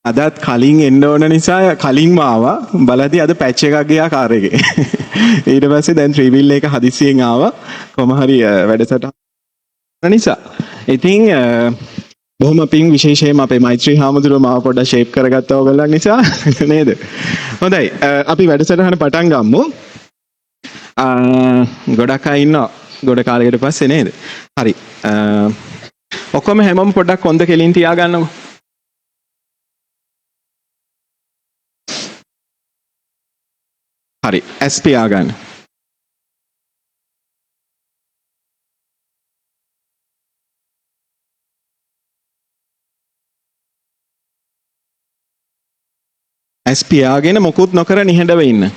අදත් කලින් එන්න ඕන නිසා කලින්ම ආවා. බලද්දි අද පැච් එකක් ගියා කාර් එකේ. ඊට පස්සේ දැන් ත්‍රිවිල් එක හදිසියෙන් ආවා. කොහොම හරි වැඩසටහන නිසා. ඉතින් බොහොම පිං විශේෂයෙන්ම අපේ මෛත්‍රී හාමුදුරුවෝ මාව පොඩ්ඩක් ෂේප් කරගත්තා ඔයගොල්ලන් නිසා නේද? හොඳයි අපි වැඩසටහන පටන් ගමු. ගොඩක් අය ඉන්නවා ගොඩ කාලයකට පස්සේ නේද? හරි. ඔක්කොම හැමෝම පොඩ්ඩක් කොන්ද කෙලින් තියාගන්නකො. හරි. ඇස් පියාගන්න. ඇස් පියාගෙන මොකුත් නොකර නිහඬව ඉන්න.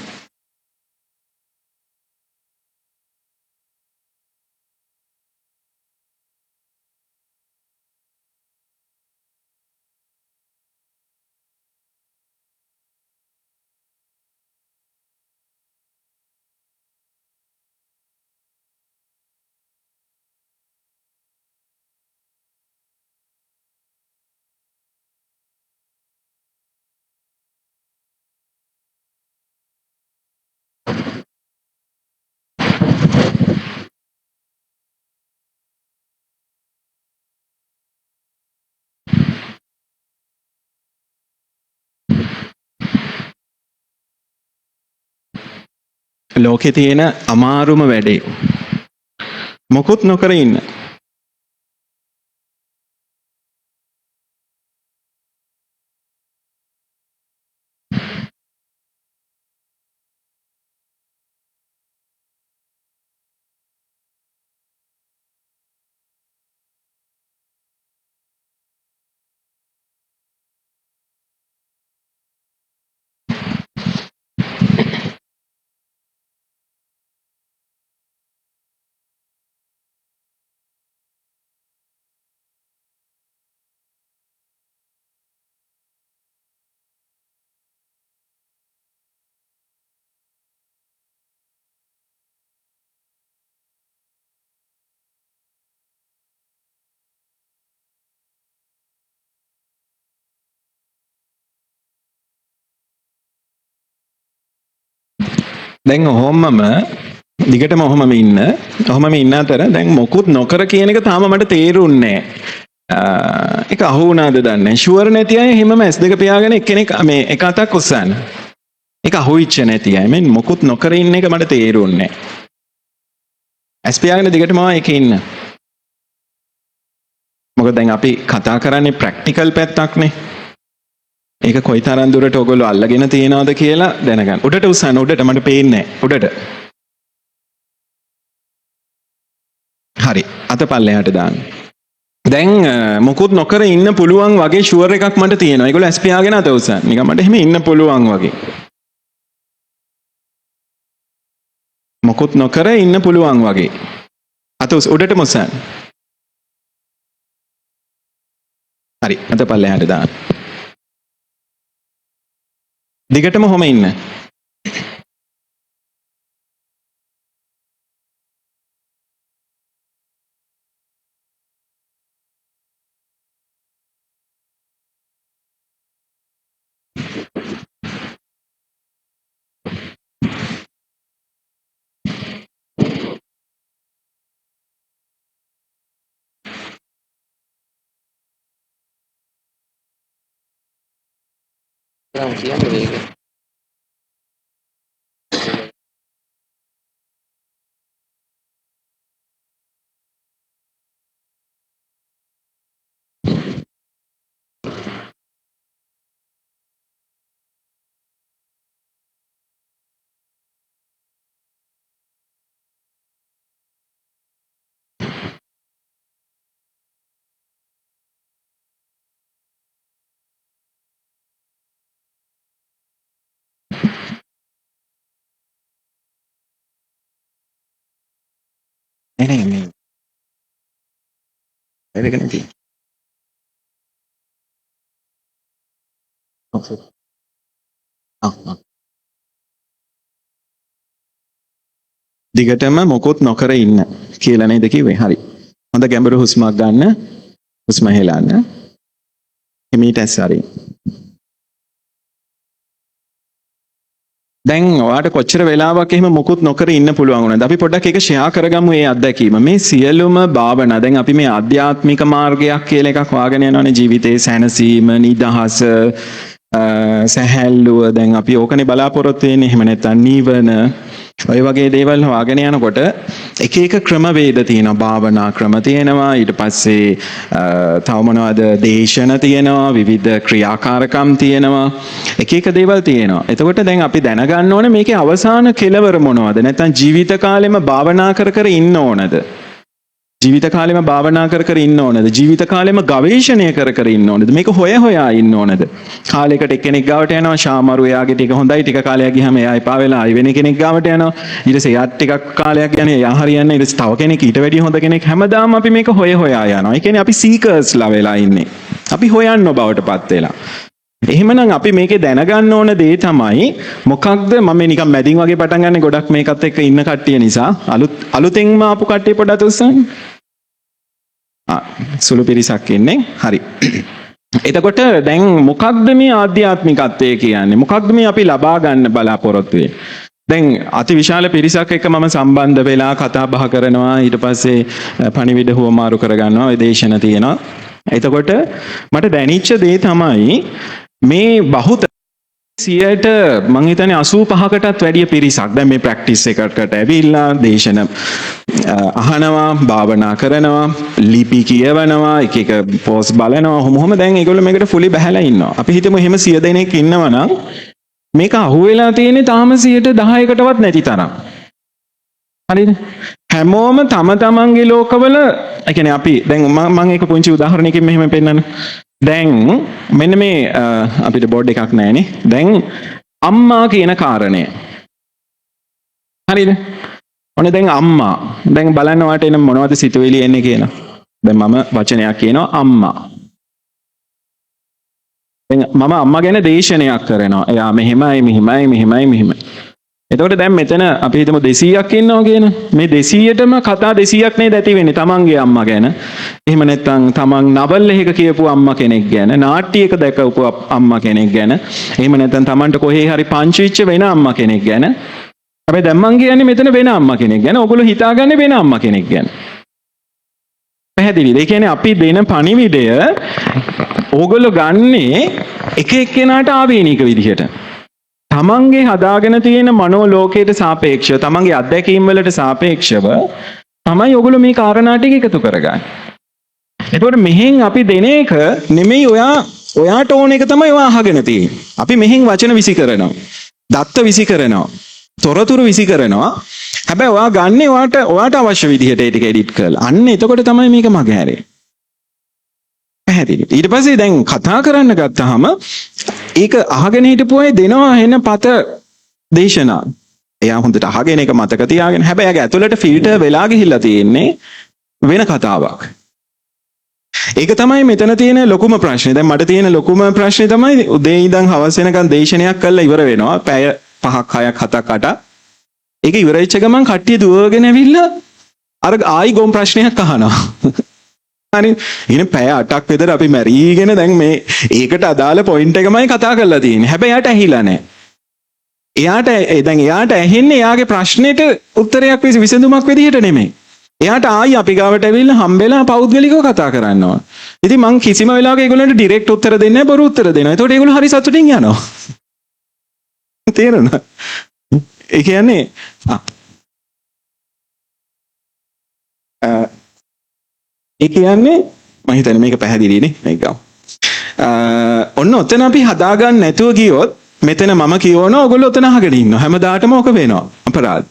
ලෝකේ තියෙන අමාරුම වැඩේ මොකුත් නොකර ඉන්න. දැන් ඔහොමම දිගටම ඔහොමම ඉන්න. ඔහොමම ඉන්න අතර දැන් මොකුත් නොකර කියන එක තාම මට තේරුන්නේ නැහැ. ඒක අහු වුණාද දන්නේ නැහැ. ෂුවර් නැති අය හිමම S2 පියාගෙන එක්කෙනෙක් මේ එක අතක් ඔස්සන්න. ඒක අහුවිච්ච නැති අය. මේ මොකුත් නොකර ඉන්න එක මට තේරුන්නේ නැහැ. S පියාගෙන දිගටම ඒකේ ඉන්න. මොකද දැන් අපි කතා කරන්නේ ප්‍රැක්ටිකල් පැත්තක්නේ. ඒක කොයිතරම් දුරට ඔයගොල්ලෝ අල්ලගෙන තියනවද කියලා දැනගන්න. උඩට උස්සන්න උඩට මට පේන්නේ නැහැ. උඩට. හරි. අත පල්ලෙහාට දාන්න. දැන් මොකුත් නොකර ඉන්න පුළුවන් වගේ ෂුවර් එකක් මට තියෙනවා. ඒගොල්ලෝ ඇස් පියාගෙන අත උස්සන්න. නිකන් මට එහෙම ඉන්න පුළුවන් වගේ. මොකුත් නොකර ඉන්න පුළුවන් වගේ. අත උඩටම උස්සන්න. හරි. අත පල්ලෙහාට දාන්න. දිගටම හොම ඉන්න. නේ මේ වැඩගෙන තියෙන්නේ. ඔව්. දිගටම මොකොත් නොකර ඉන්න කියලා නේද කිව්වේ? හරි. හොඳ ගැඹුරු හුස්මක් ගන්න. හුස්ම හෙලන්න. හිමීට ඇස් අරින්න. දැන් ඔයාට කොච්චර වෙලාවක් එහෙම මොකුත් නොකර ඉන්න පුළුවන් වුණාද? අපි පොඩ්ඩක් ඒක ෂෙයා කරගමු මේ අත්දැකීම. මේ සියලුම භාවනා දැන් අපි මේ ආධ්‍යාත්මික මාර්ගයක් කියලා එකක් වාගෙන යනවානේ ජීවිතේ සැනසීම, නිදහස, සැහැල්ලුව දැන් අපි ඕකනේ බලාපොරොත්තු වෙන්නේ. එහෙම නැත්නම් නිවන ඔය වගේ දේවල් හොයාගෙන යනකොට එක එක ක්‍රමවේද තියෙනවා. භාවනා ක්‍රම තියෙනවා. ඊට පස්සේ තව මොනවද දේශන තියෙනවා. විවිධ ක්‍රියාකාරකම් තියෙනවා. එක එක දේවල් තියෙනවා. එතකොට දැන් අපි දැනගන්න ඕනේ මේකේ අවසාන කෙලවර මොනවද? නැත්නම් ජීවිත කාලෙම භාවනා කර කර ඉන්න ඕනද? ජීවිත කාලෙම භාවනා කර කර ඉන්න ඕනද? ජීවිත කාලෙම ගවේෂණය කර කර ඉන්න ඕනද? මේක හොයා ඉන්න ඕනද? කාලයකට එක්කෙනෙක් ගාවට යනවා ශාමරු එයාගේ ටික හොඳයි ටික කාලයක් ගියාම එයා එපා වෙලා ආයි වෙන කෙනෙක් ගාවට යනවා. ඊට පස්සේ එයාත් ටිකක් කාලයක් යන්නේ එයා හරියන්නේ. ඊට පස්සේ තව කෙනෙක් ඊට වැඩිය හොඳ කෙනෙක් හැමදාම අපි මේක හොයා යනවා. ඒ කියන්නේ අපි සීකර්ස්ලා වෙලා ඉන්නේ. අපි හොයන්න බවටපත් වෙලා. එහෙමනම් අපි මේකේ දැනගන්න ඕන දේ තමයි මොකක්ද මම නිකන් මැදින් වගේ පටන් ගන්න ගොඩක් මේකත් එක්ක ඉන්න කට්ටිය නිසා අලුතෙන්ම ආපු කට්ටිය පොඩ්ඩක් උස්සන්න. සුළු පිරිසක් ඉන්නේ. හරි. එතකොට දැන් මොකක්ද මේ ආධ්‍යාත්මිකත්වය කියන්නේ? මොකක්ද මේ අපි ලබා ගන්න බලාපොරොත්තු වෙන්නේ? දැන් අතිවිශාල පිරිසක් එක්ක මම සම්බන්ධ වෙලා කතා බහ කරනවා. ඊට පස්සේ පණිවිඩ හුවමාරු කරගන්නවා. ඒ දේශන තියෙනවා. එතකොට මට දැනෙච්ච දේ තමයි මේ බහුත 100ට මං හිතන්නේ 85කටත් වැඩිය පිරිසක් දැන් මේ ප්‍රැක්ටිස් එකකට ඇවිල්ලා දේශන අහනවා, භාවනා කරනවා, ලිපි කියවනවා, එක එක පෝස්ට් බලනවා. කොහොම දැන් ඒගොල්ලෝ මේකට ෆුලි බහැලා ඉන්නවා. අපි හිතමු එහෙම 100 දෙනෙක් ඉන්නවා නම් මේක අහුවෙලා තියෙන්නේ තාම 10%කටවත් නැති තරම්. හරිද? හැමෝම තම තමන්ගේ ලෝකවල ඒ කියන්නේ අපි දැන් මම ඒක පුංචි උදාහරණයකින් මෙහෙම පෙන්නන්න. දැන් මෙන්න මේ අපිට බෝඩ් එකක් නැහැනේ. දැන් අම්මා කියන කාරණය. හරිද? ඔන්න දැන් අම්මා. දැන් බලන්න වාට එන මොනවද සිතුවිලි එන්නේ කියලා. දැන් මම වචනයක් කියනවා අම්මා. දැන් මම අම්මා ගැන දේශනයක් කරනවා. එයා මෙහෙමයි. එතකොට දැන් මෙතන අපි හිතමු 200ක් ඉන්නවා කියන. මේ 200ටම කතා 200ක් නේද ඇති වෙන්නේ තමන්ගේ අම්මා ගැන. එහෙම නැත්නම් තමන් නවල් එකක කියපු අම්මා කෙනෙක් ගැන, නාට්‍යයක දැකපු අම්මා කෙනෙක් ගැන, එහෙම නැත්නම් තමන්ට කොහේ හරි පංචවිච්ච වෙන අම්මා කෙනෙක් ගැන. හැබැයි දැන් මං කියන්නේ මෙතන වෙන අම්මා කෙනෙක් ගැන. ඔයගොල්ලෝ හිතාගන්නේ වෙන අම්මා කෙනෙක් ගැන. පැහැදිලිද? ඒ කියන්නේ අපි දෙන පණිවිඩය ඕගොල්ලෝ ගන්නේ එක එක්කෙනාට ආවේනික විදිහට. තමන්ගේ හදාගෙන තියෙන මනෝ ලෝකයට සාපේක්ෂව තමන්ගේ අත්දැකීම් වලට සාපේක්ෂව තමයි ඔයගොල්ලෝ මේ කාරණා ටික එකතු කරගන්නේ. එතකොට මෙහෙන් අපි දෙන එක නෙමෙයි ඔයාට ඕන එක තමයි ඔයා අහගෙන තියෙන්නේ. අපි මෙහෙන් වචන විසි කරනවා. දත්ත විසි කරනවා. තොරතුරු විසි කරනවා. හැබැයි ඔයා ගන්නේ ඔයාට අවශ්‍ය විදිහට ඒ ටික එඩිට් කරලා. අන්න එතකොට තමයි මේක මගහැරෙන්නේ. පැහැදිලි. ඊට පස්සේ දැන් කතා කරන්න ගත්තාම ඒක අහගෙන හිටපු අය දෙනවා එන පත දේශනා. එයා හොඳට අහගෙන ඒක මතක තියාගෙන හැබැයි එයාගේ ඇතුළට ෆිල්ටර් වෙලා ගිහිල්ලා තියෙන්නේ වෙන කතාවක්. ඒක තමයි මෙතන තියෙන ලොකුම ප්‍රශ්නේ. දැන් මට තියෙන ලොකුම ප්‍රශ්නේ තමයි උදේ ඉඳන් හවස වෙනකන් දේශනයක් කරලා ඉවර වෙනවා. පැය 5ක් 6ක් 7ක් 8ක්. ඒක ඉවර වෙච්ච ගමන් කට්ටිය දුවගෙන ඇවිල්ලා අර ආයි ගොම් ප්‍රශ්නයක් අහනවා. හරි. ඉතින් පැය 8ක් විතර අපි මැරීගෙන දැන් මේ ඒකට අදාළ පොයින්ට් එකමයි කතා කරලා තියෙන්නේ. හැබැයි එයාට ඇහිලා නැහැ. එයාට ඇහෙන්නේ එයාගේ ප්‍රශ්නෙට උත්තරයක් විසඳුමක් විදිහට නෙමෙයි. එයාට ආයි අපි ගාවට ඇවිල්ලා හම්බෙලා පෞද්ගලිකව කතා කරන්න ඕන. ඉතින් මං කිසිම වෙලාවක ඒගොල්ලන්ට ඩිරෙක්ට් උත්තර දෙන්නේ නැහැ, බොරු උත්තර දෙනවා. ඒතකොට ඒගොල්ලෝ හරි සතුටින් යනවා. තේරෙනවද? ඒ කියන්නේ ඒ කියන්නේ මම හිතන්නේ මේක පැහැදිලිනේ මේක ගමු. ඔන්න ඔතන අපි හදාගන්න නැතුව ගියොත් මෙතන මම කියවනවා ඔයගොල්ලෝ ඔතන අහගෙන ඉන්නවා. හැමදාටම ඔක වෙනවා. අපරාධ.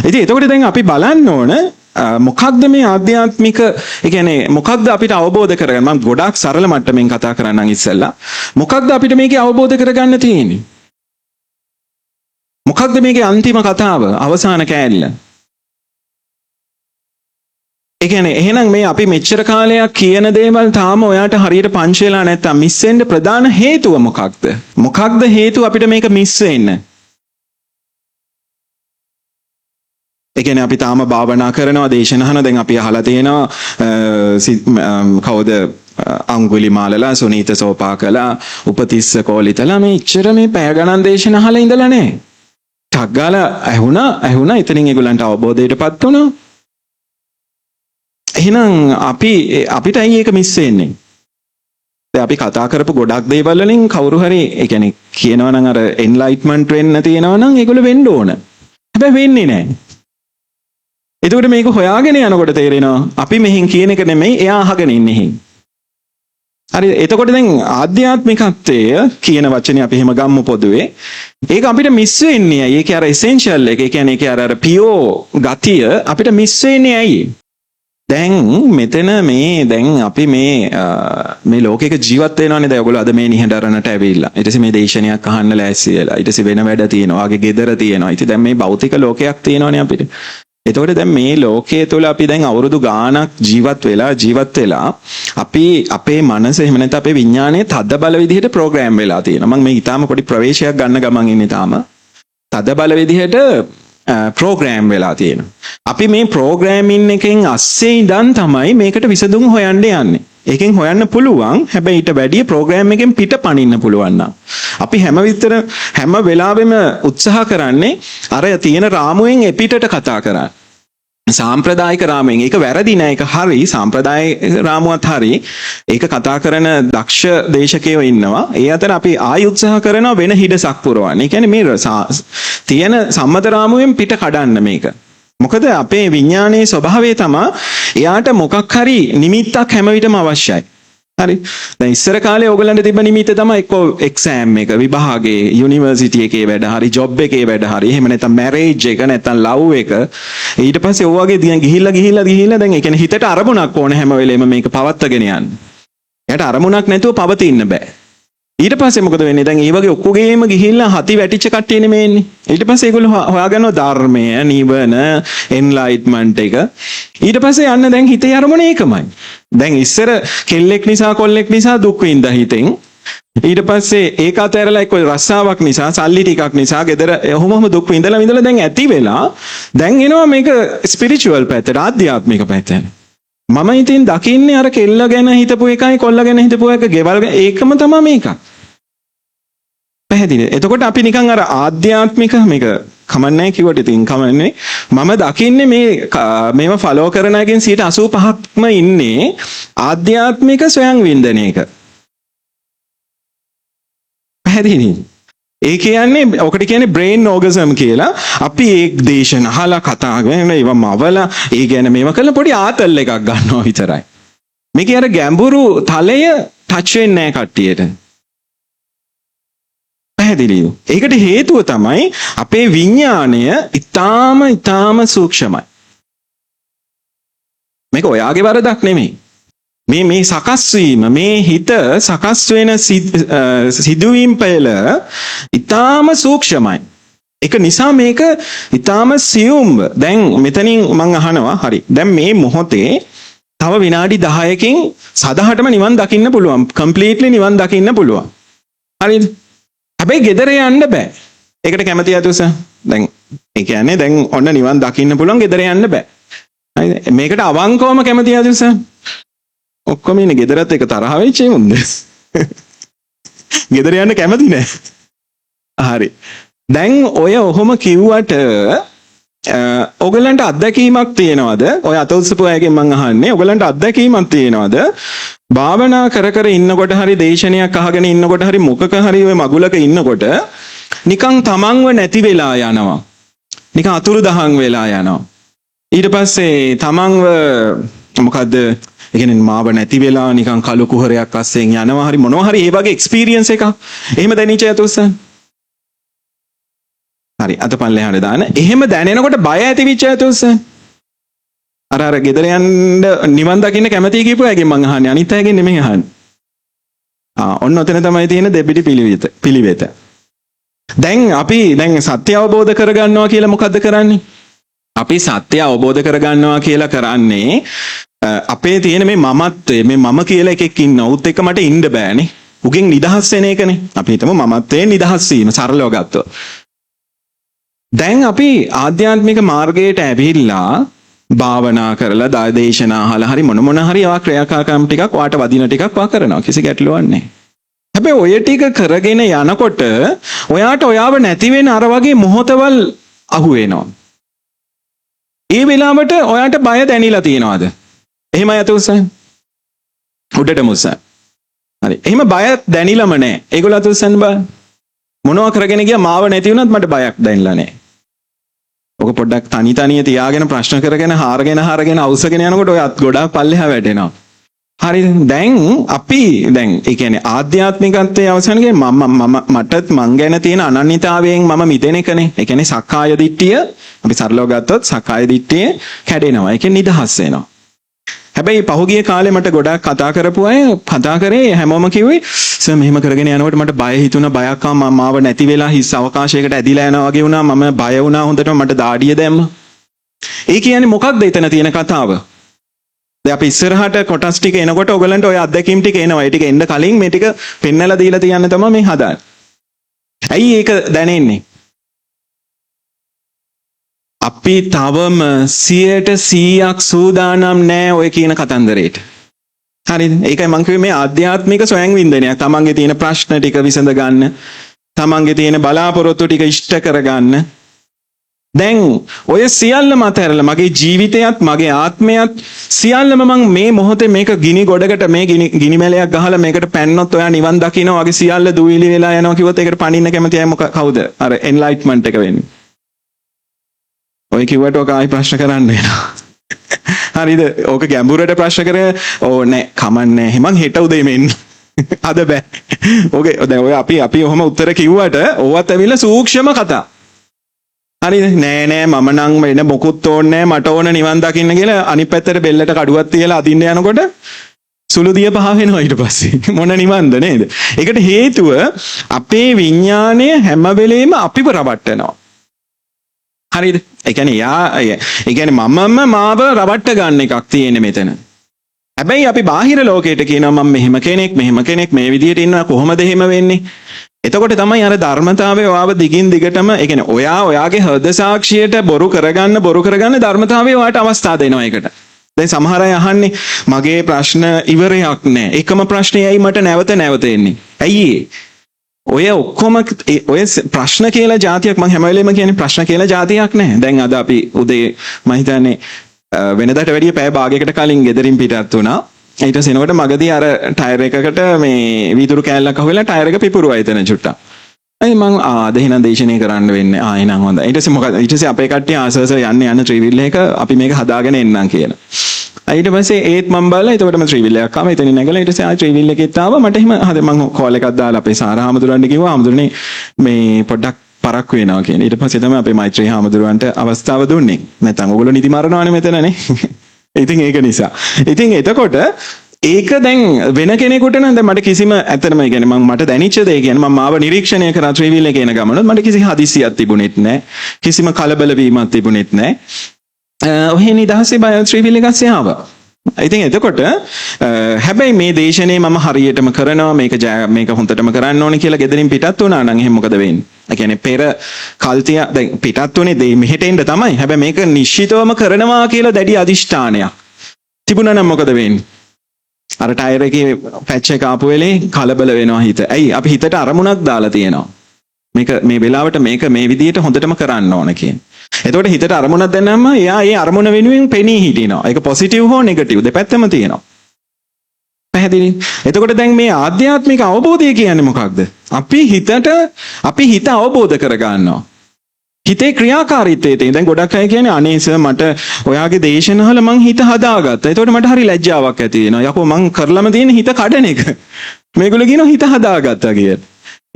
ඉතින් එතකොට දැන් අපි බලන්න ඕන මොකක්ද මේ ආධ්‍යාත්මික ඒ කියන්නේ මොකක්ද අපිට අවබෝධ කරගන්න. මම ගොඩාක් සරල මට්ටමින් කතා කරන්නම් ඉස්සෙල්ලා. මොකක්ද අපිට මේකේ අවබෝධ කරගන්න තියෙන්නේ? මොකක්ද මේකේ අන්තිම කතාව? අවසාන කෑල්ල. ඒ කියන්නේ එහෙනම් මේ අපි මෙච්චර කාලයක් කියන දේවල් තාම ඔයාට හරියට පංච වෙලා නැත්තම් මිස් වෙන්න ප්‍රධාන හේතුව මොකක්ද? මොකක්ද හේතුව අපිට මේක මිස් වෙන්න? ඒ කියන්නේ අපි තාම භාවනා කරනවා, දේශන අහනවා. දැන් අපි අහලා තියෙනවා කවුද අඟුලිමාලලා, සුනීත සෝපාකලා, උපතිස්ස කෝලිතලා මේ ඉච්චර මේ පැය ගණන් දේශන අහලා ඉඳලා නැහැ. ටක් ගාලා ඇහුණා එතනින් ඒගොල්ලන්ට අවබෝධයටපත් වුණා. එහෙනම් අපිට ඇයි ඒක මිස් වෙන්නේ? දැන් අපි කතා කරපු ගොඩක් දේවල් වලින් කවුරු හරි ඒ කියන්නේ කියනවා නම් අර එන්ලයිට්මන්ට් වෙන්න තියෙනවා නම් ඒගොල්ලෝ වෙන්න ඕන. හැබැයි වෙන්නේ නැහැ. එතකොට මේක හොයාගෙන යනකොට තේරෙනවා අපි මෙහෙන් කියන එක නෙමෙයි එයා අහගෙන ඉන්නේ එහෙන්. හරි එතකොට දැන් ආධ්‍යාත්මිකත්වය කියන වචනේ අපි එහෙම ගම්මු පොදුවේ. ඒක අපිට මිස් වෙන්නේ ඇයි? ඒකේ අර එසෙන්ෂල් එක. ඒ කියන්නේ ඒකේ අර පියෝ ගතිය අපිට මිස් වෙන්නේ ඇයි? දැන් මෙතන දැන් අපි මේ ලෝකයක ජීවත් වෙනවානේ. දැන් ඔයගොල්ලෝ අද මේ නිහඬරණට ඇවිල්ලා. ඊට පස්සේ මේ දේශනයක් අහන්න ලෑස්ති වෙලා. ඊට පස්සේ වෙන වැඩ තියෙනවා. ආගේ ගෙදර තියෙනවා. ඉතින් දැන් මේ භෞතික ලෝකයක් තියෙනවානේ අපිට. එතකොට දැන් මේ ලෝකයේ තුල අපි දැන් අවුරුදු ගාණක් ජීවත් වෙලා අපි අපේ මනස එහෙම නැත්නම් අපේ විඥානයේ තද බල විදිහට ප්‍රෝග්‍රෑම් වෙලා තියෙනවා. මම මේ ඊටාම පොඩි ප්‍රවේශයක් ගන්න ගමන් ඉන්නේ තාම. තද බල විදිහට ප්‍රෝග්‍රෑම් වෙලා තියෙනවා. අපි මේ ප්‍රෝග්‍රෑමින් එකෙන් අස්සේ ඉඳන් තමයි මේකට විසඳුම් හොයන්න යන්නේ. ඒකෙන් හොයන්න පුළුවන්. හැබැයි ඊට වැඩිය ප්‍රෝග්‍රෑම් එකෙන් පිට පනින්න පුළුවන් නම්. අපි හැම වෙලාවෙම උත්සාහ කරන්නේ අර තියෙන රාමුවෙන් එපිටට කතා කරන්න. සාම්ප්‍රදායික රාමුවෙන්. ඒක වැරදි නෑ. ඒක හරි. සාම්ප්‍රදායික රාමුවත් හරි. ඒක කතා කරන දක්ෂ දේශකයෝ ඉන්නවා. ඒ අතර අපි ආයි උත්සාහ කරනවා වෙන හිඩසක් පුරවන්න. ඒ කියන්නේ මේ තියෙන සම්මත රාමුවෙන් පිට කඩන්න මේක. මොකද අපේ විඥානයේ ස්වභාවය තමයි එයාට මොකක් හරි නිමිත්තක් හැම විටම අවශ්‍යයි. හරි. දැන් ඉස්සර කාලේ ඕගලන්ට තිබ්බ නිමිත්ත තමයි එක්කෝ එක්සෑම් එක, විභාගේ, යුනිවර්සිටි එකේ වැඩ හරි, ජොබ් එකේ වැඩ හරි, එහෙම නැත්නම් මැරේජ් එක, නැත්නම් ලව් එක. ඊට පස්සේ ඔය වගේ දින ගිහිල්ලා දැන් ඒ කියන්නේ හිතට අරමුණක් ඕන හැම වෙලේම මේක පවත්වාගෙන යන්න. එයාට අරමුණක් නැතුව පවතින්න බෑ. ඊට පස්සේ මොකද වෙන්නේ? දැන් මේ වගේ ඔක්කොගේම ගිහිල්ලා හති වැටිච්ච කට්ටිය නෙමේ එන්නේ. ඊට පස්සේ ඒගොල්ලෝ හොයාගන්නවා ධර්මය, නිවන, එන්ලයිට්මන්ට් එක. ඊට පස්සේ යන්න දැන් හිතේ අරමුණ ඒකමයි. දැන් ඉස්සර කෙල්ලෙක් නිසා කොල්ලෙක් නිසා දුක් විඳා හිතෙන්. ඊට පස්සේ ඒක අතහැරලා එක්ක රස්සාවක් නිසා, සල්ලි ටිකක් නිසා ගෙදර ඔහොමම දුක් විඳලා දැන් ඇති වෙලා දැන් එනවා මේක ස්පිරිචුවල් පැත්තට, ආධ්‍යාත්මික පැත්තට. මම ඉතින් දකින්නේ අර කෙල්ල ගැන හිතපු එකයි කොල්ල ගැන හිතපු එක ගෙවල් ඒකම තමයි මේක. පැහැදිලි. එතකොට අපි නිකන් අර ආධ්‍යාත්මික මේක කමන්නේ කිව්වට ඉතින් කමන්නේ. මම දකින්නේ මේව ෆලෝ කරන අයගෙන් 85%ක්ම ඉන්නේ ආධ්‍යාත්මික ස්වයං වින්දනයක. පැහැදිලි. ඒ කියන්නේ ඔකට කියන්නේ බ්‍රේන් ඕගසම් කියලා. අපි ඒ දේශන අහලා කතා කරන ඒවම අවලා ඒ කියන්නේ මේව කළා පොඩි ආතල් එකක් ගන්නවා විතරයි. මේකේ අර ගැඹුරු තලය ටච් වෙන්නේ නැහැ කට්ටියට. පැහැදිලිද? ඒකට හේතුව තමයි අපේ විඥාණය ඊටාම සූක්ෂමයි. මේක ඔයාගේ වරදක් නෙමෙයි. මේ සකස් වීම, මේ හිත සකස් වෙන සිදුවීම් පෙළ ඊටාම සූක්ෂමයි. ඒක නිසා මේක ඊටාම සියුම්. දැන් මෙතනින් මම අහනවා හරි. දැන් මේ මොහොතේ තව විනාඩි 10කින් සදහටම නිවන් දකින්න පුළුවන්. කම්ප්ලීට්ලි නිවන් දකින්න පුළුවන්. හරිද? හැබැයි ගෙදර යන්න බෑ. ඒකට කැමති අයතුස. දැන් ඒ කියන්නේ දැන් ඔන්න නිවන් දකින්න පුළුවන්, ගෙදර යන්න බෑ. හරිද? මේකට අවංකවම කැමති අයතුස. ඔක්කොම ඉන්නේ ගෙදරත් එක තරහ වෙච්ච උන්ද. ගෙදර යන්න කැමති නෑ. හරි. දැන් ඔය ඔහොම කිව්වට ඔයගලන්ට අත්දැකීමක් තියෙනවද? ඔය අත උස්සපු අයගෙන් මම අහන්නේ ඔයගලන්ට අත්දැකීමක් තියෙනවද? භාවනා කර ඉන්නකොට හරි, දේශනයක් අහගෙන ඉන්නකොට හරි, මොකක හරි ඔය මගුලක ඉන්නකොට නිකන් තමන්ව නැති වෙලා යනවා. නිකන් අතුරුදහන් වෙලා යනවා. ඊට පස්සේ තමන්ව මොකද්ද? ඒ කියන්නේ මාව නැති වෙලා නිකන් කළු කුහරයක් අස්සෙන් යනවා හරි මොනවා හරි ඒ වගේ එක්ස්පීරියන්ස් එකක්. එහෙම දැනෙච්ච යතුස්ස. හරි අතපන් ලෙහාට දාන්න. එහෙම දැනෙනකොට බය ඇති වෙච්ච යතුස්ස. අර ගෙදර යන්න නිවන් දකින්න කැමතියි කියපු අයගෙන් මං අහන්නේ. අනිත් අයගෙන් නෙමෙයි අහන්නේ. ඔන්න ඔතන තමයි තියෙන දෙබිඩි පිළිවෙත. දැන් අපි සත්‍ය අවබෝධ කරගන්නවා කියලා මොකද්ද කරන්නේ? අපි සත්‍ය අවබෝධ කරගන්නවා කියලා කරන්නේ අපේ තියෙන මේ මමත්වයේ මේ මම කියලා එකෙක් ඉන්නවා. උත් එක මට ඉන්න බෑනේ. උගෙන් නිදහස් වෙන එකනේ. අපි හිතමු මමත්වයෙන් නිදහස් වීම සරලව ගත්තොත්. දැන් අපි ආධ්‍යාත්මික මාර්ගයට ඇවිල්ලා භාවනා කරලා දේශනා අහලා හරි මොන හරි ආ ක්‍රියාකාරකම් ටිකක් වාට වදින ටිකක් වා කරනවා. කිසි ගැටලුවක් නැහැ. හැබැයි ඔය ටික කරගෙන යනකොට ඔයාට ඔයාව නැති වෙන අර වගේ මොහොතවල් අහු වෙනවා. ඒ වෙලාවට ඔයාට බය දැනිලා තියෙනවද? එහෙම යතුස්සන්. උඩට මුස්සන්. හරි. එහෙම බය දැනිලම නැහැ. ඒගොල්ලෝ අතුස්සන් බා. මොනවා කරගෙන ගියා මාව නැති වුණත් මට බයක් දැනෙලා නැහැ. ඔක පොඩ්ඩක් තනිය තියාගෙන ප්‍රශ්න කරගෙන හාරගෙන අවුස්සගෙන යනකොට ඔය අත් ගොඩාක් පල්ලෙහා වැටෙනවා. හරි. දැන් අපි ඒ කියන්නේ ආධ්‍යාත්මිකත්වයේ අවසානයේ මට මං ගැන තියෙන අනන්‍යතාවයෙන් මම මිදෙන එකනේ. ඒ කියන්නේ සක්කාය දිට්ඨිය අපි සරලව ගත්තොත් සක්කාය දිට්ඨිය කැඩෙනවා. ඒකෙන් නිදහස් වෙනවා. හැබැයි පහුගිය කාලේ මට ගොඩාක් කතා කරපු අය කතා කරේ හැමෝම කිව්වේ සර් මෙහෙම කරගෙන යනකොට මට බය හිතුණා, බයක් ආවා, මාව නැති වෙලා හිස් අවකාශයකට ඇදිලා යනවා වගේ වුණා, මම බය වුණා හොඳටම, මට දාඩිය දැම්මා. ඒ කියන්නේ මොකක්ද එතන තියෙන කතාව? දැන් අපි ඉස්සරහට කොටස් ටික එනකොට ඔයගලන්ට ඔය අත්දැකීම් ටික එනවා. ඒ ටික එන්න කලින් මේ ටික පෙන්නලා දීලා තියන්න තමයි මේ හදාන්නේ. ඇයි ඒක දැනෙන්නේ? අපි තවම 100% සූදානම් නෑ ඔය කියන කතන්දරේට. හරිද? ඒකයි මම කිව්වේ මේ ආධ්‍යාත්මික සොයන් වින්දනයක්. තමන්ගේ තියෙන ප්‍රශ්න ටික විසඳ ගන්න, තමන්ගේ තියෙන බලාපොරොත්තු ටික ඉෂ්ට කරගන්න. දැන් ඔය සියල්ලම අතහැරලා මගේ ජීවිතයත් මගේ ආත්මයත් සියල්ලම මම මේ මොහොතේ මේක ගිනි ගොඩකට මේ ගිනි මැලයක් ගහලා මේකට පැන්නොත් ඔයා නිවන් දකින්න වගේ සියල්ල දුවිලි වෙලා යනවා කිව්වොත් ඒකට පණින්න කැමති අය කවුද? අර එන්ලයිට්මන්ට් එක වෙන්නේ. ඔය කිව්වට ඔක ආයි ප්‍රශ්න කරන්න වෙනවා. හරිද? ඕක ගැඹුරට ප්‍රශ්න කරේ නෑ කමන්නේ. මං හෙට උදේ මෙන්න. අද බෑ. ඕකේ දැන් ඔය අපි ඔහම උත්තර කිව්වට ඕවත් ඇවිල්ලා සූක්ෂම කතා. හරිද? නෑ මම නම් වෙන මොකුත් ඕනේ නෑ, මට ඕන නිවන් දකින්න කියලා අනිත් පැත්තට බෙල්ලට කඩුවක් තියලා අදින්න යනකොට සුළු දිය පහ වෙනවා ඊට පස්සේ. මොන නිවන්ද නේද? ඒකට හේතුව අපේ විඥාණය හැම වෙලෙම අපිව රවට්ටනවා. හරිද? ඒ කියන්නේ මමම මාව රවට්ට ගන්න එකක් තියෙන්නේ මෙතන. හැබැයි අපි බාහිර ලෝකයට කියනවා මම මෙහෙම කෙනෙක් මේ විදිහට ඉන්නවා, කොහොමද එහෙම වෙන්නේ? එතකොට තමයි අර ධර්මතාවය ඔයාව දිගින් දිගටම ඒ කියන්නේ ඔයාගේ හෘද සාක්ෂියට බොරු කරගන්න ධර්මතාවය ඔයාට අවස්ථා දෙනවා ඒකට. දැන් සමහර අය අහන්නේ මගේ ප්‍රශ්න ඉවරයක් නැහැ. එකම ප්‍රශ්නේ ඇයි මට නැවත එන්නේ? ඇයි ඔය ඔක්කොම ඔය ප්‍රශ්න කියලා જાතියක් මම හැම වෙලේම කියන්නේ ප්‍රශ්න කියලා જાතියක් නැහැ. දැන් අද අපි උදේ මම හිතන්නේ වෙනදාට වැඩිය පැය භාගයකට කලින් ගෙදරින් පිටත් වුණා. ඊට පස්සේ එනකොට මගදී අර ටයර් එකකට මේ වීදුරු කෑල්ලක් අහුවෙලා ටයර් එක පිපුරුවා එතන චුට්ටක්. අයි මං අද එහෙනම් දේශනේ කරන්න වෙන්නේ. එහෙනම් හොඳයි. ඊට පස්සේ මොකද? ඊට පස්සේ අපේ කට්ටිය ආසස යන්න ත්‍රිවිල් එක අපි මේක හදාගෙන එන්නම් කියලා. ඊට පස්සේ ඒත් මම බලලා එතකොටම ත්‍රිවිල් එකක් ආවා. එතනින් නැගලා ඊට පස්සේ ආ ත්‍රිවිල් එකෙත් ආවා. මට එහෙම හද මං කෝල් එකක් දාලා අපේ සාරා හාමුදුරන්ට කිව්වා හාමුදුරනේ මේ පොඩ්ඩක් පරක්කු වෙනවා කියන. ඊට පස්සේ තමයි අපේ මෛත්‍රී හාමුදුරන්ට අවස්ථාව දුන්නේ. නැත්නම් ඔයගොල්ලෝ නිදි මරනවානේ මෙතනනේ. ඉතින් ඒක නිසා. ඉතින් එතකොට ඒක දැන් වෙන කෙනෙකුට නම් දැන් මට කිසිම ඇත්තටම කියන්නේ මට දැනෙච්ච දේ කියන්නේ මම මාව නිරීක්ෂණය කරා ත්‍රිවිල් එකේ එන ගමනොත් මට කිසි හදිසියක් තිබුණෙත් නැහැ. කිසිම කලබල වීමක් තිබුණෙත් නැහැ. ඔහේ නිදහසේ බය ත්‍රිවිල් එකස්සේ ආවා. ඉතින් එතකොට හැබැයි මේ දේශනේ මම හරියටම කරනවා මේක හොඳටම කරන්න ඕනේ කියලා ගෙදරින් පිටත් වුණා නම් එහෙනම් මොකද වෙන්නේ? ඒ කියන්නේ පෙර කල්තිය දැන් පිටත් වුණේ මෙහෙට එන්න තමයි. හැබැයි මේක නිශ්චිතවම කරනවා කියලා දැඩි අදිෂ්ඨානයක් තිබුණා නම් මොකද වෙන්නේ? අර ටයර් එකේ පැච් එක ආපු වෙලේ කලබල වෙනවා හිත. ඇයි? අපි හිතට අරමුණක් දාලා තියෙනවා. මේක මේ වෙලාවට මේක මේ විදිහට හොඳටම කරන්න ඕන කියන්නේ. එතකොට හිතට අරමුණක් දැනනම එයා ඒ අරමුණ වෙනුවෙන් පෙනී හිටිනවා. ඒක පොසිටිව් හෝ නෙගටිව් දෙපැත්තම තියෙනවා. පැහැදිලි? එතකොට දැන් මේ ආධ්‍යාත්මික අවබෝධය කියන්නේ මොකක්ද? අපි හිත අවබෝධ කරගන්නවා. හිතේ ක්‍රියාකාරීත්වයේ තියෙන දැන් ගොඩක් අය කියන්නේ අනේ සර් මට ඔයාගේ දේශනවල මං හිත හදාගත්තා. ඒතකොට මට හරි ලැජ්ජාවක් ඇති වෙනවා. යකෝ මං කරලම තියෙන හිත කඩන එක. මේගොල්ලෝ කියනවා හිත හදාගත්තා කියලා.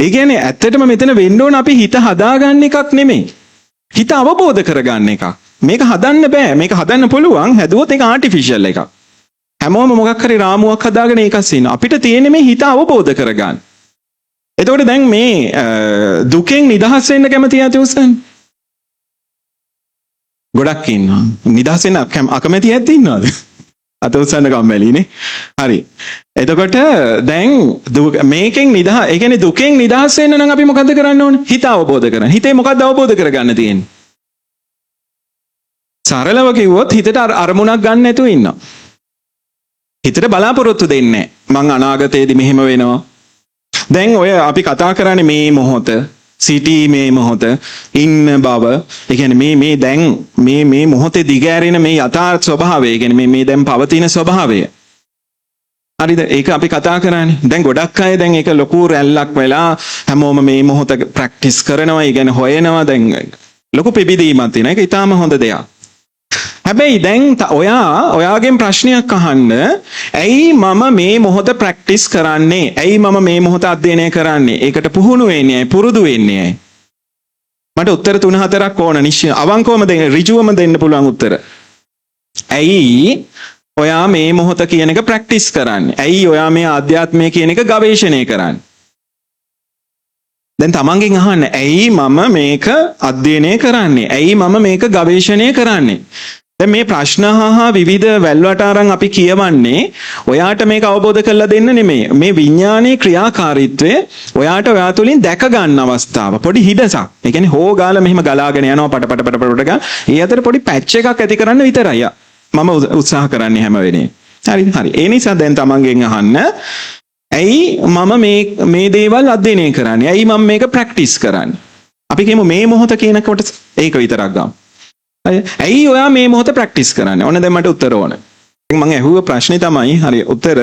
ඒ කියන්නේ ඇත්තටම මෙතන වෙන්න ඕන අපි හිත හදාගන්න එකක් නෙමෙයි. හිත අවබෝධ කරගන්න එකක්. මේක හදන්න බෑ. මේක හදන්න පුළුවන්. හැදුවොත් ඒක ආටිෆිෂල් එකක්. හැමෝම මොකක් හරි රාමුවක් හදාගෙන ඒකස් ඉන්නවා. අපිට තියෙන්නේ මේ හිත අවබෝධ කරගන්න. එතකොට දැන් මේ දුකෙන් නිදහස් වෙන්න කැමති ඇති උස්සන්. ගොඩක් ඉන්නවා. නිදහස් වෙන්න අකමැති ඇත්ති ඉන්නවද? අත උස්සන්න කම්මැලිනේ. හරි. එතකොට දැන් මේකෙන් ඒ කියන්නේ දුකෙන් නිදහස් වෙන්න නම් අපි මොකද්ද කරන්න ඕනේ? හිත අවබෝධ කරගන්න. හිතේ මොකද්ද අවබෝධ කරගන්න තියෙන්නේ? සරලව කිව්වොත් හිතට අරමුණක් ගන්න නැතුව ඉන්නවා. හිතට බලාපොරොත්තු දෙන්නේ නැහැ. මං අනාගතයේදී මෙහෙම වෙනවා. දැන් ඔය අපි කතා කරන්නේ මේ මොහොත සිටී මේ මොහොත ඉන්න බව. ඒ කියන්නේ මේ දැන් මේ මොහොතේ දිගෑරෙන මේ යථාර්ථ ස්වභාවය. ඒ කියන්නේ මේ දැන් පවතින ස්වභාවය. හරිද? ඒක අපි කතා කරන්නේ. දැන් ගොඩක් අය දැන් ඒක ලොකු රැල්ලක් වෙලා හැමෝම මේ මොහොත ප්‍රැක්ටිස් කරනවා. ඒ කියන්නේ හොයනවා. දැන් ලොකු පිබිදීමක් තියෙනවා. ඒක ඊටාම හොඳ දෙයක්. හැබැයි දැන් ඔයාගෙන් ප්‍රශ්නයක් අහන්න. ඇයි මම මේ මොහොත ප්‍රැක්ටිස් කරන්නේ? ඇයි මම මේ මොහොත අධ්‍යයනය කරන්නේ? ඒකට පුහුණු වෙන්නේ ඇයි? පුරුදු වෙන්නේ ඇයි? මට උත්තර 3-4ක් ඕන නිශ්චය. අවංකවම දෙන්න, ඍජුවම දෙන්න පුළුවන් උත්තර. ඇයි ඔයා මේ මොහොත කියන එක ප්‍රැක්ටිස් කරන්නේ? ඇයි ඔයා මේ ආධ්‍යාත්මය කියන එක ගවේෂණය කරන්නේ? දැන් තමන්ගෙන් අහන්න. ඇයි මම මේක අධ්‍යයනය කරන්නේ? ඇයි මම මේක ගවේෂණය කරන්නේ? දැන් මේ ප්‍රශ්න හා විවිධ වැල්වට අරන් අපි කියවන්නේ ඔයාට මේක අවබෝධ කරලා දෙන්න නෙමෙයි. මේ විඥානයේ ක්‍රියාකාරීත්වය ඔයාට ඔයා තුලින් දැක ගන්න අවස්ථාව. පොඩි හිඩසක්. ඒ කියන්නේ හෝ ගාලා මෙහෙම ගලාගෙන යනවා පට ගා. ඒ අතර පොඩි පැච් එකක් ඇති කරන්න විතරයි. මම උත්සාහ කරන්නේ හැම වෙලේම. හරි. ඒ නිසා දැන් තමන්ගෙන් අහන්න. ඇයි මම මේ දේවල් අධ්‍යයනය කරන්නේ? ඇයි මම මේක ප්‍රැක්ටිස් කරන්නේ? අපි කියමු මේ මොහොත කියන කොට ඒක විතරක් ගමු. ඇයි ඔයා මේ මොහොත ප්‍රැක්ටිස් කරන්නේ? ඔන්න දැන් මට උත්තර ඕන. මම ඇහුව ප්‍රශ්නේ තමයි හරි උත්තර.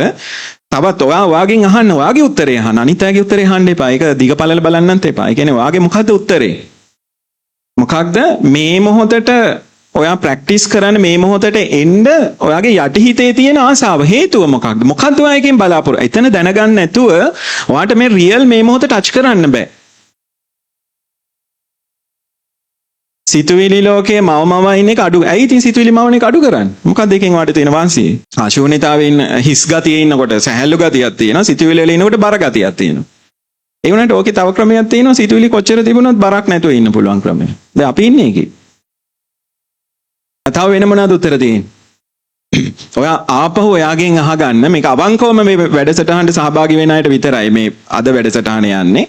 තවත් ඔයාගෙන් අහන්න. ඔයාගේ උත්තරේ අහන්න. අනිත් අයගේ උත්තරේ අහන්න එපා. ඒක දිගපළල බලන්නත් එපා. ඒ කියන්නේ ඔයාගේ මොකද්ද උත්තරේ? මොකක්ද මේ මොහොතට ඔයා ප්‍රැක්ටිස් කරන්න මේ මොහොතට එන්න ඔයාගේ යටිහිතේ තියෙන ආසාව හේතුව මොකක්ද? මොකද්ද ඔයාගෙන් බලාපොරොත්තු? එතන දැනගන්න නැතුව ඔයාට මේ රියල් මේ මොහොත ටච් කරන්න බෑ. සිතුවිලි ලෝකයේ මව ඉන්න එක අඩු. ඇයි ඉතින් සිතුවිලි මවන එක අඩු කරන්නේ? මොකක්ද එකෙන් වාට තියෙන වාසිය? ආශූන්‍යතාවේ ඉන්න හිස් ගතියේ ඉන්නකොට සැහැල්ලු ගතියක් තියෙනවා. සිතුවිලි වල ඉන්නකොට බර ගතියක් තියෙනවා. ඒ වුණාට ඕකේ තව ක්‍රමයක් තියෙනවා. සිතුවිලි කොච්චර තිබුණත් බරක් නැතුව ඉන්න පුළුවන් ක්‍රමය. දැන් අපි ඉන්නේ ඒකේ. තව වෙන මොනවද උත්තර තියෙන්නේ? ඔයා ආපහු ඔයාගෙන් අහගන්න. මේක අවංකවම මේ වැඩසටහනට සහභාගී වෙන අයට විතරයි මේ අද වැඩසටහන යන්නේ.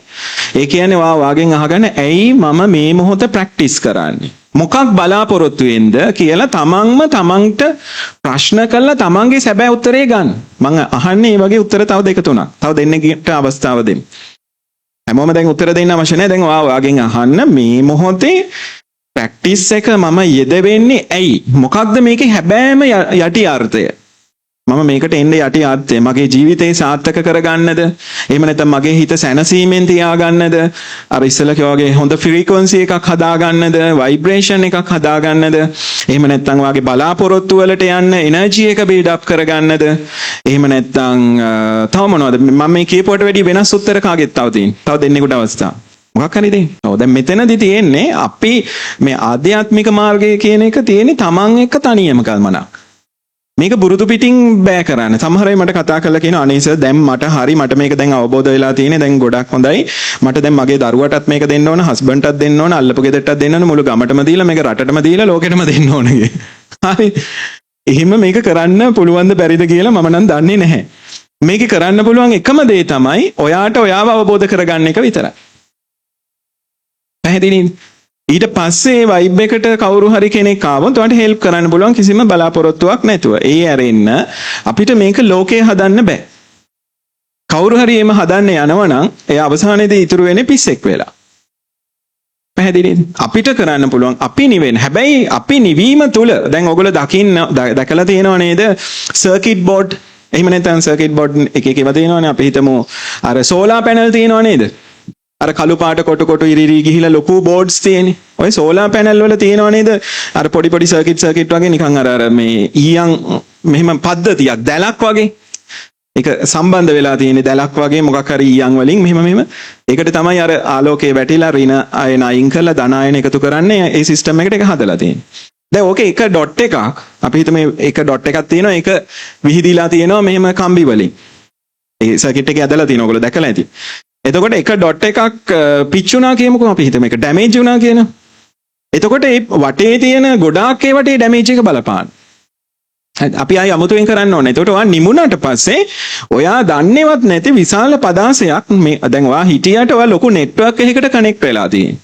ඒ කියන්නේ ඔයාගෙන් අහගන්න ඇයි මම මේ මොහොත ප්‍රැක්ටිස් කරන්නේ? මොකක් බලාපොරොත්තු වෙන්ද කියලා තමන්ම තමන්ට ප්‍රශ්න කරලා තමන්ගේ සැබෑ උත්තරේ ගන්න. මම අහන්නේ මේ වගේ උත්තර තව 2-3ක්. තව දෙන්නෙකුට අවස්ථාව දෙන්න. හැමෝම දැන් උත්තර දෙන්න අවශ්‍ය නැහැ. දැන් ඔයාගෙන් අහන්න මේ මොහොතේ ප්‍රැක්ටිස් එක මම යෙදවෙන්නේ ඇයි? මොකක්ද මේකේ හැබෑම යටි අර්ථය? මම මේකට එන්නේ යටි අර්ථය මගේ ජීවිතේ සාර්ථක කරගන්නද? එහෙම නැත්නම් මගේ හිත සැනසීමෙන් තියාගන්නද? අර ඉස්සෙල්ලා කිව්වා වගේ හොඳ ෆ්‍රීකවන්සි එකක් හදාගන්නද? වයිබ්‍රේෂන් එකක් හදාගන්නද? එහෙම නැත්නම් වාගේ බලාපොරොත්තු වලට යන්න එනර්ජි එක බිල්ඩ් අප් කරගන්නද? එහෙම නැත්නම් තව මොනවද? මම මේ කියපුවට වැඩි වෙනස් උත්තර කාගෙත් තව තියෙනවා. තව දෙන්නෙකුට අවස්ථාව. මොකක් හරි දෙන්න. ඔව් දැන් මෙතනදී තියෙන්නේ අපි මේ ආධ්‍යාත්මික මාර්ගය කියන එක තියෙන්නේ තමන් එක්ක තනියම කල්මනක්. මේක බුරුදු පිටින් බෑ කරන්න. සමහර අය මට කතා කරලා කියනවා අනේ සර් දැන් මට මේක දැන් අවබෝධ වෙලා තියෙන්නේ. දැන් ගොඩක් හොඳයි. මට දැන් මගේ දරුවටත් මේක දෙන්න ඕන, හස්බන්ඩ්ටත් දෙන්න ඕන, අල්ලපු ගෙදරටත් දෙන්න ඕන, මුළු ගමටම දීලා මේක රටටම දීලා ලෝකෙටම දෙන්න ඕන කිය. හරි. එහෙම මේක කරන්න පුළුවන්ද බැරිද කියලා මම නම් දන්නේ නැහැ. මේක කරන්න පුළුවන් එකම දේ තමයි ඔයාට ඔයාව අවබෝධ කරගන්න එක විතරයි. පැහැදිලිද? ඊට පස්සේ වයිබ් එකට කවුරු හරි කෙනෙක් ආවොත් ඔයාලට හෙල්ප් කරන්න පුළුවන් කිසිම බලාපොරොත්තුවක් නැතුව. ඒ ඇරෙන්න අපිට මේක ලෝකේ හදන්න බෑ. කවුරු හරි එහෙම හදන්න යනවනම් එයා අවසානයේදී ඉතුරු වෙන්නේ පිස්සෙක් වෙලා. පැහැදිලිද? අපිට කරන්න පුළුවන් අපි නිවෙන්න. හැබැයි අපි නිවීම තුල දැන් ඔයගොල්ලෝ දැකලා තියෙනව නේද? Circuit board. එහෙම නැත්නම් සර්කිට් බෝඩ් එක ඒවා තියෙනවනේ. අපි හිතමු අර සෝලාර් පැනල් තියෙනව නේද? අර කළු පාට කොට ඉරිරි ගිහිලා ලොකු බෝඩ්ස් තියෙන්නේ. ඔය සෝලාර් පැනල් වල තියෙනව නේද? අර පොඩි සර්කිට් වගේ නිකන් අර මේ ඊයන් මෙහෙම පද්ධතියක් දැලක් වගේ. ඒක සම්බන්ධ වෙලා තියෙන්නේ දැලක් වගේ මොකක් හරි ඊයන් වලින් මෙහෙම. ඒකට තමයි අර ආලෝකයේ වැටිලා ඍණ අයන අයින් කරලා ධන අයන එකතු කරන්නේ. ඒ සිස්ටම් එකට ඒක හදලා තියෙන්නේ. දැන් ඕකේ එක ඩොට් එකක් අපි හිතමු එක ඩොට් එකක් තියෙනවා. ඒක විහිදිලා තියෙනවා මෙහෙම කම්බි වලින්. ඒ සර්කිට් එකේ ඇදලා තියෙනවා. ඔයගොල්ලෝ දැකලා ඇති. එතකොට එක ඩොට් එකක් පිච්චුණා කියමුකෝ අපි හිතමු ඒක ඩැමේජ් වුණා කියන. එතකොට ඒ වටේ තියෙන ගොඩාක් ඒ වටේ ඩැමේජ් එක බලපාන. අපි ආයි අමුතුවෙන් කරන්න ඕනේ. එතකොට ඔයා නිමුණාට පස්සේ ඔයා දන්නේවත් නැති විශාල පදාසයක් මේ දැන් ඔයා හිටියට ඔයා ලොකු නෙට්වර්ක් එකකට කනෙක්ට් වෙලා තියෙන්නේ.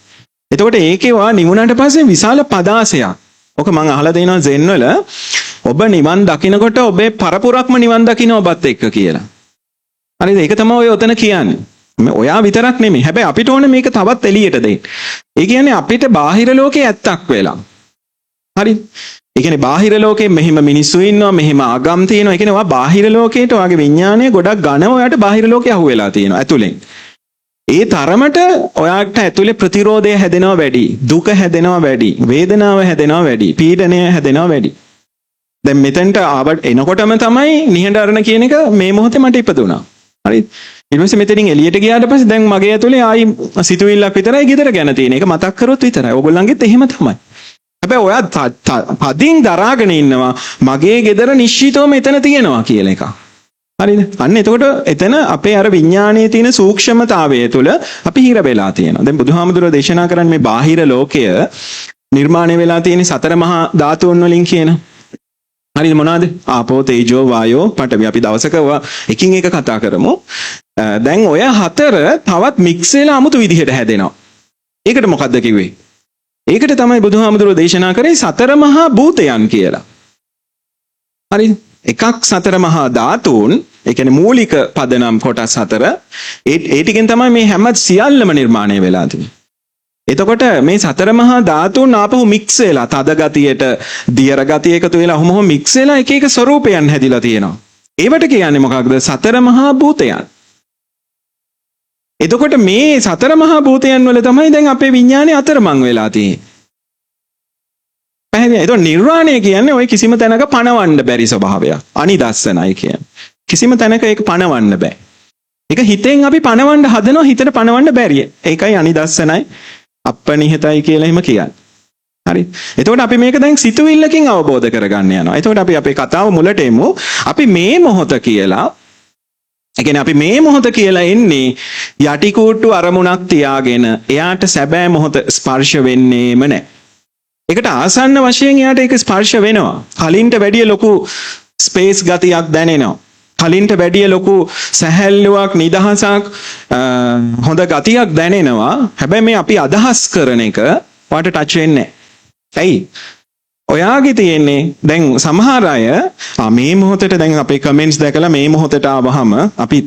එතකොට ඒකේ ඔයා නිමුණාට පස්සේ විශාල පදාසයක්. ඔක මම අහලා දෙනවා සෙන් වල ඔබ නිවන් දකින්නකොට ඔබේ පරපුරක්ම නිවන් දකින්න ඔබත් එක්ක කියලා. හරිද? ඒක තමයි ඔය ඔතන කියන්නේ. ඔයා විතරක් නෙමෙයි. හැබැයි අපිට ඕනේ මේක තවත් එළියට දෙන්න. ඒ කියන්නේ අපිට බාහිර ලෝකේ ඇත්තක් වෙලා. හරි. ඒ කියන්නේ බාහිර ලෝකේ මෙහිම මිනිස්සු ඉන්නවා, මෙහිම ආගම් තියෙනවා. ඒ කියන්නේ ඔයා බාහිර ලෝකේට ඔයාගේ විඥානය ගොඩක් ඝනව ඔයාට බාහිර ලෝකේ අහුවෙලා තියෙනවා ඇතුලෙන්. ඒ තරමට ඔයාට ඇතුලේ ප්‍රතිරෝධය හැදෙනවා වැඩි, දුක හැදෙනවා වැඩි, වේදනාව හැදෙනවා වැඩි, පීඩනය හැදෙනවා වැඩි. දැන් මෙතෙන්ට ආවට එනකොටම තමයි නිහඬරණ කියන එක මේ මොහොතේ මට ඉපදුණා. හරි. ඊට පස්සේ මෙතනින් එළියට ගියාට පස්සේ දැන් මගේ ඇතුලේ ආයි සිතුවිල්ලක් විතරයි ගෙදර ගැන තියෙන. ඒක මතක් කරොත් විතරයි. ඕගොල්ලන්ගෙත් එහෙම තමයි. හැබැයි ඔයා පදින් දරාගෙන ඉන්නවා මගේ ගෙදර නිශ්චිතවම එතන තියෙනවා කියලා එකක්. හරිද? අන්න එතකොට එතන අපේ අර විඥානයේ තියෙන සූක්ෂමතාවය තුළ අපි හිර වෙලා තියෙනවා. දැන් බුදුහාමුදුරුවෝ දේශනා කරන්නේ මේ බාහිර ලෝකය නිර්මාණය වෙලා තියෙන සතර මහා ධාතුන් වලින් කියන. හරිද මොනවාද? ආපෝ තේජෝ වායෝ පඨවි. අපි දවසක එකින් එක කතා කරමු. දැන් ඔය හතර තවත් මික්ස් වෙලා 아무තු විදිහට හැදෙනවා. ඒකට මොකද්ද කිව්වේ? ඒකට තමයි බුදුහාමුදුරුවෝ දේශනා කරේ සතර මහා භූතයන් කියලා. හරිද? එකක් සතර මහා ධාතුන්, ඒ කියන්නේ මූලික පදනම් කොටස් හතර. ඒ ටිකෙන් තමයි මේ හැම සියල්ලම නිර්මාණය වෙලා තියෙන්නේ. එතකොට මේ සතර මහා ධාතුන් ආපහු මික්ස් වෙලා තද ගතියට, දියර ගතිය එකතු වෙලා ඔහොම මික්ස් වෙලා එක එක ස්වරූපයන් හැදිලා තියෙනවා. ඒවට කියන්නේ මොකක්ද? සතර මහා භූතයන්. එතකොට මේ සතර මහා භූතයන් වල තමයි දැන් අපේ විඥානේ අතරමං වෙලා තියෙන්නේ. පැහැදිලිද? ඒක නිර්වාණය කියන්නේ ඔය කිසිම තැනක පණවන්න බැරි ස්වභාවයක්. අනිදස්සනයි කියන්නේ. කිසිම තැනක ඒක පණවන්න බෑ. ඒක හිතෙන් අපි පණවන්න හදනවා, හිතට පණවන්න බැරිය. ඒකයි අනිදස්සනයි අපනිහිතයි කියලා එහෙම කියන්නේ. හරි. එතකොට අපි මේක දැන් සිතුවිල්ලකින් අවබෝධ කරගන්න යනවා. එතකොට අපි අපේ කතාව මුලට එමු. අපි මේ මොහොත කියලා ඒ කියන්නේ අපි මේ මොහොත කියලා එන්නේ යටිකූට්ටු අරමුණක් තියාගෙන එයාට සැබෑ මොහොත ස්පර්ශ වෙන්නේම නැහැ. ඒකට ආසන්න වශයෙන් එයාට ඒක ස්පර්ශ වෙනවා. කලින්ට වැඩිය ලොකු ස්පේස් ගතියක් දැනෙනවා. කලින්ට වැඩිය ලොකු සැහැල්ලුවක්, නිදහසක්, හොඳ ගතියක් දැනෙනවා. හැබැයි මේ අපි අදහස් කරන එක වාට ටච් වෙන්නේ නැහැ. ඇයි? ඔයාගේ තියෙන්නේ දැන් සමහර අය මේ මොහොතට දැන් අපේ කමෙන්ට්ස් දැකලා මේ මොහොතට ආවහම අපි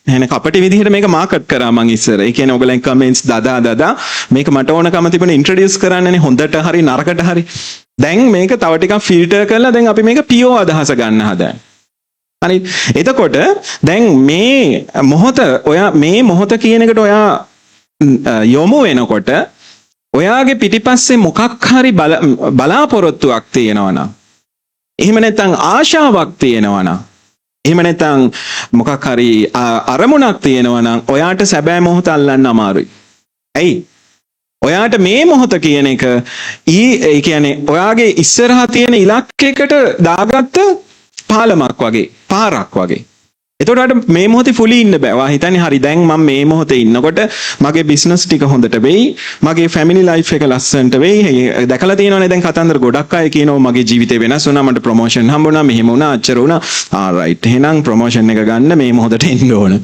එහෙනම් කපටි විදිහට මේක මාකට් කරා මං ඉස්සර. ඒ කියන්නේ ඔයගලන් කමෙන්ට්ස් දදා මේක මට ඕනකම තිබුණ ඉන්ට්‍රොඩියුස් කරන්නනේ හොඳට හරි නරකට හරි. දැන් මේක තව ටිකක් ෆිල්ටර් කරලා දැන් අපි මේක පියෝ අදහස ගන්න හදන්නේ. හරි. එතකොට දැන් මේ මොහොත ඔයා මේ මොහොත කියන එකට ඔයා යොමු වෙනකොට ඔයාගේ පිටිපස්සේ මොකක් හරි බලාපොරොත්තුවක් තියෙනවා නම්, එහෙම නැත්නම් ආශාවක් තියෙනවා නම්, එහෙම නැත්නම් මොකක් හරි අරමුණක් තියෙනවා නම් ඔයාට සැබෑ මොහොත අල්ලන්න අමාරුයි. ඇයි? ඔයාට මේ මොහොත කියන එක ඒ කියන්නේ ඔයාගේ ඉස්සරහා තියෙන ඉලක්කයකට දාගත්ත පාලමක් වගේ, පාරක් වගේ. එතකොට මේ මොහොතේ fully ඉන්න බෑ. ඔයා හිතන්නේ හරි දැන් මම මේ මොහොතේ ඉන්නකොට මගේ බිස්නස් ටික හොඳට වෙයි, මගේ ෆැමිලි ලයිෆ් එක ලස්සනට වෙයි. දැකලා තියෙනවනේ දැන් කතන්දර ගොඩක් අය කියනවා මගේ ජීවිතේ වෙනස් වුණා, මට ප්‍රොමෝෂන් හම්බුණා, මෙහෙම වුණා, අච්චර වුණා. රයිට්. එහෙනම් ප්‍රොමෝෂන් එක ගන්න මේ මොහොතට එන්න ඕන.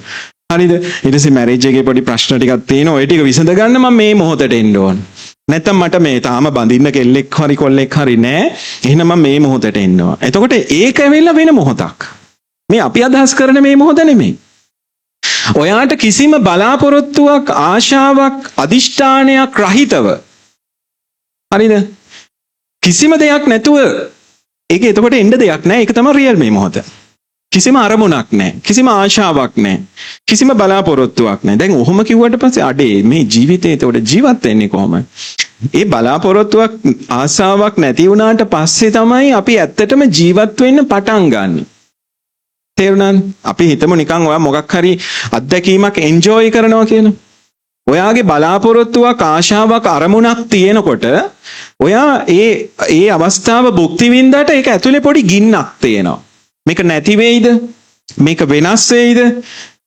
හරිද? ඊට පස්සේ මැරේජ් එකේ පොඩි ප්‍රශ්න ටිකක් තියෙනවා. ওই ටික විසඳ ගන්න මම මේ මොහොතට එන්න ඕන. නැත්තම් මට මේ තාම බඳින්න කෙල්ලෙක් හරි කොල්ලෙක් හරි නෑ. එහෙනම් මම මේ මොහොතට එන්නවා. එතකොට ඒක ඇවිල්ලා වෙන මොහොතක්. මේ අපි අදහස් කරන මේ මොහොත නෙමෙයි. ඔයාට කිසිම බලාපොරොත්තුවක්, ආශාවක්, අදිෂ්ඨානයක් රහිතව. හරිද? කිසිම දෙයක් නැතුව ඒක එතකොට එන්න දෙයක් නෑ. ඒක තමයි රියල් මේ මොහොත. කිසිම අරමුණක් නැහැ. කිසිම ආශාවක් නැහැ. කිසිම බලාපොරොත්තුවක් නැහැ. දැන් ඔහොම කිව්වට පස්සේ අඩේ මේ ජීවිතේ එතකොට ජීවත් වෙන්නේ කොහොමද? ඒ බලාපොරොත්තුවක් ආශාවක් නැති වුණාට පස්සේ තමයි අපි ඇත්තටම ජීවත් වෙන්න පටන් ගන්න. තේරුණාද? අපි හිතමු නිකන් ඔයා මොකක් හරි අත්දැකීමක් එන්ජොයි කරනවා කියන. ඔයාගේ බලාපොරොත්තුවක් ආශාවක් අරමුණක් තියෙනකොට ඔයා ඒ අවස්ථාව භුක්ති විඳකට ඒක ඇතුලේ පොඩි ගින්නක් තියෙනවා. මේක නැති වෙයිද? මේක වෙනස් වෙයිද?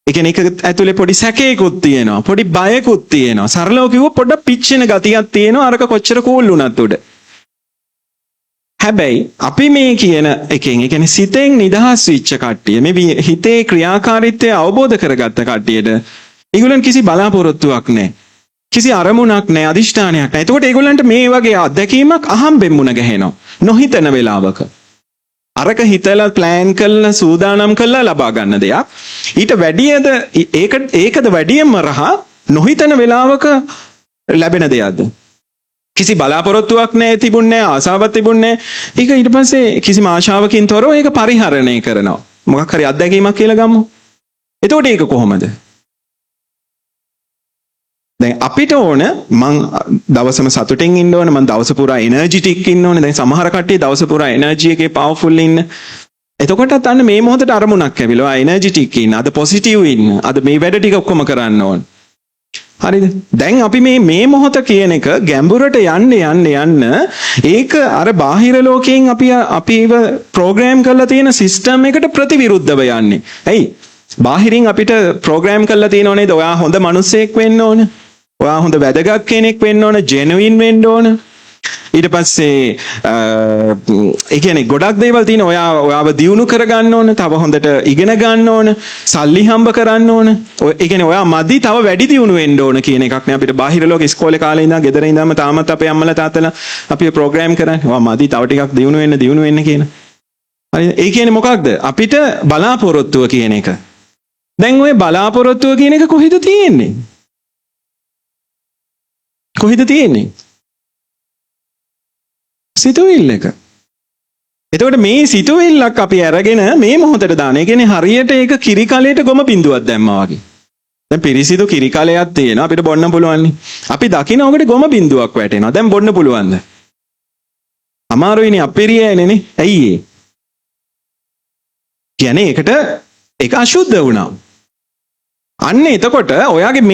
ඒ කියන්නේ ඒක ඇතුලේ පොඩි සැකයකුත් තියෙනවා. පොඩි බයකුත් තියෙනවා. සරලව කිව්වොත් පොඩ්ඩක් පිච්චෙන ගතියක් තියෙනවා. අරක කොච්චර කූල් වුණත් උඩ. හැබැයි අපි මේ කියන එකෙන් ඒ කියන්නේ සිතෙන් නිදහස් වෙච්ච කට්ටිය, මේ හිතේ ක්‍රියාකාරීත්වය අවබෝධ කරගත්ත කට්ටියට ඒගොල්ලන් කිසි බලාපොරොත්තුවක් නැහැ. කිසි අරමුණක් නැහැ, අදිෂ්ඨානයක් නැහැ. එතකොට ඒගොල්ලන්ට මේ වගේ අත්දැකීමක් අහම්බෙන් මුණ ගැහෙනවා. නොහිතන වෙලාවක. අරක හිතලා ප්ලෑන් කරලා සූදානම් කරලා ලබා ගන්න දෙයක්. ඊට වැඩියද ඒකද වැඩියම රහ නොහිතන වෙලාවක ලැබෙන දෙයක්ද? කිසි බලාපොරොත්තුවක් නැහැ, තිබුණේ නැහැ, ආසාවක් තිබුණේ නැහැ. ඒක ඊට පස්සේ කිසිම ආශාවකින් තොරව ඒක පරිහරණය කරනවා. මොකක් හරි අත්දැකීමක් කියලා ගමු. එතකොට ඒක කොහොමද? දැන් අපිට ඕන මං දවසම සතුටින් ඉන්න ඕන, මං දවස පුරා එනර්ජිටික් ඉන්න ඕන. දැන් සමහර කට්ටිය දවස පුරා එනර්ජි එකේ පවර්ෆුල් ඉන්න. එතකොටත් අන්න මේ මොහොතට අරමුණක් ඇවිල්ලා එනර්ජිටික් ඉන්න, අද පොසිටිව් ඉන්න, අද මේ වැඩ ටික ඔක්කොම කරන්න ඕන. හරිද? දැන් අපි මේ මොහොත කියන එක ගැඹුරට යන්න ඒක අර බාහිර ලෝකයෙන් අපිව ප්‍රෝග්‍රෑම් කරලා තියෙන සිස්ටම් එකට ප්‍රතිවිරුද්ධව යන්නේ. ඇයි? බාහිරින් අපිට ප්‍රෝග්‍රෑම් කරලා තියෙනව නේද? ඔයා හොඳ මිනිසෙක් වෙන්න ඕන. ඔයා හොඳ වැදගත් කෙනෙක් වෙන්න ඕන, ජෙනුයින් වෙන්න ඕන. ඊට පස්සේ ඒ කියන්නේ ගොඩක් දේවල් තියෙන. ඔයාව දියුණු කරගන්න ඕන, තව හොඳට ඉගෙන ගන්න ඕන, සල්ලි හම්බ කරන්න ඕන. ඒ කියන්නේ ඔයා මදි තව වැඩි දියුණු වෙන්න ඕන කියන එකක් නේ අපිට බාහිර ලෝකේ ඉස්කෝලේ කාලේ ඉඳන් ගෙදර ඉඳන්ම තාමත් අපේ අම්මලා තාත්තලා අපිව ප්‍රෝග්‍රෑම් කරන්නේ. ඔයා මදි තව ටිකක් දියුණු වෙන්න කියන. හරිද? ඒ කියන්නේ මොකක්ද? අපිට බලාපොරොත්තුව කියන එක. දැන් ওই බලාපොරොත්තුව කියන එක කොහෙද තියෙන්නේ? කොහෙද තියෙන්නේ? සිතුවිල්ලක. එතකොට මේ සිතුවිල්ලක් අපි අරගෙන මේ මොහොතට දාන. ඒ කියන්නේ හරියට ඒක කිරි කලයට ගොම බින්දුවක් දැම්මා වගේ. දැන් පිරිසිදු කිරි කලයක් තියෙනවා අපිට බොන්න පුළුවන් නේ. අපි දකින්න ඔකට ගොම බින්දුවක් වැටෙනවා. දැන් බොන්න පුළුවන්ද? අමාරුයිනේ, අපිරියයිනේ නේ. ඇයි ඒ? කියන්නේ ඒක අශුද්ධ වුණා. අන්න එතකොට ඔයාගේ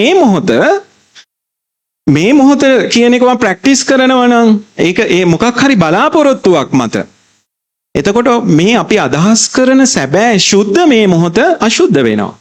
මේ මොහොත කියන එක මම ප්‍රැක්ටිස් කරනවා නම් ඒක මොකක් හරි බලාපොරොත්තුවක් මත. එතකොට මේ අපි අදහස් කරන සැබෑ සුද්ධ මේ මොහොත අශුද්ධ වෙනවා.